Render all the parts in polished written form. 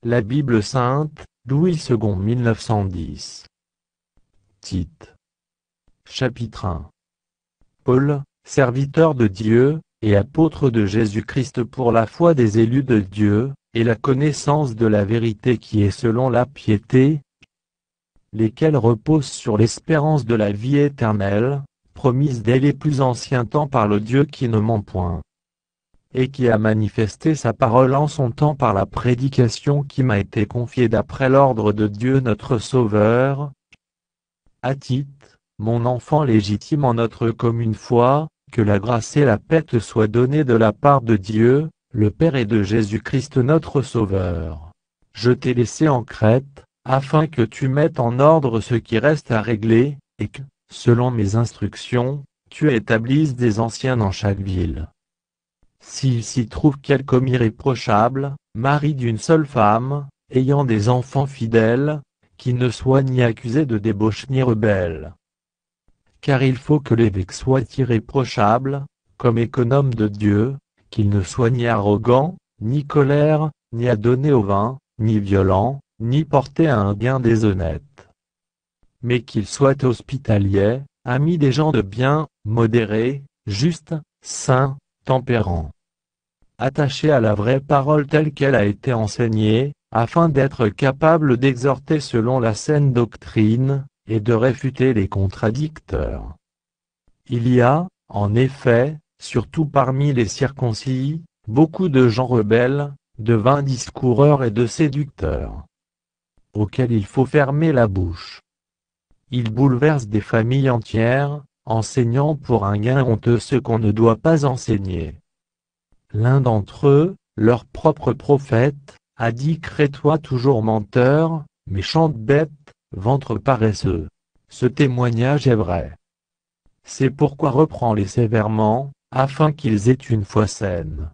La Bible sainte, Louis II 1910. Tite. Chapitre 1. Paul, serviteur de Dieu, et apôtre de Jésus-Christ pour la foi des élus de Dieu, et la connaissance de la vérité qui est selon la piété, lesquels reposent sur l'espérance de la vie éternelle, promise dès les plus anciens temps par le Dieu qui ne ment point, et qui a manifesté sa parole en son temps par la prédication qui m'a été confiée d'après l'ordre de Dieu notre Sauveur. À Tite, mon enfant légitime en notre commune foi, que la grâce et la paix te soient données de la part de Dieu, le Père et de Jésus-Christ notre Sauveur. Je t'ai laissé en Crète, afin que tu mettes en ordre ce qui reste à régler, et que, selon mes instructions, tu établisses des anciens dans chaque ville. S'il s'y trouve quelque homme irréprochable, mari d'une seule femme, ayant des enfants fidèles, qui ne soit ni accusé de débauche ni rebelle. Car il faut que l'évêque soit irréprochable, comme économe de Dieu, qu'il ne soit ni arrogant, ni colère, ni adonné au vin, ni violent, ni porté à un gain déshonnête. Mais qu'il soit hospitalier, ami des gens de bien, modéré, juste, saint, tempérant. Attaché à la vraie parole telle qu'elle a été enseignée, afin d'être capable d'exhorter selon la saine doctrine, et de réfuter les contradicteurs. Il y a, en effet, surtout parmi les circoncis, beaucoup de gens rebelles, de vains discoureurs et de séducteurs, auxquels il faut fermer la bouche. Ils bouleversent des familles entières, enseignant pour un gain honteux ce qu'on ne doit pas enseigner. L'un d'entre eux, leur propre prophète, a dit: Crée-toi toujours menteur, méchante bête, ventre paresseux. Ce témoignage est vrai. C'est pourquoi reprends-les sévèrement, afin qu'ils aient une foi saine,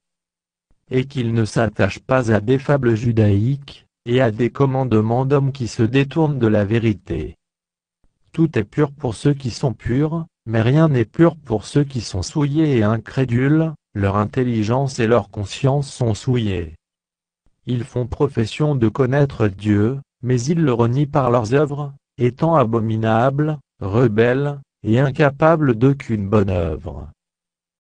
et qu'ils ne s'attachent pas à des fables judaïques, et à des commandements d'hommes qui se détournent de la vérité. Tout est pur pour ceux qui sont purs, mais rien n'est pur pour ceux qui sont souillés et incrédules, leur intelligence et leur conscience sont souillées. Ils font profession de connaître Dieu, mais ils le renient par leurs œuvres, étant abominables, rebelles, et incapables d'aucune bonne œuvre.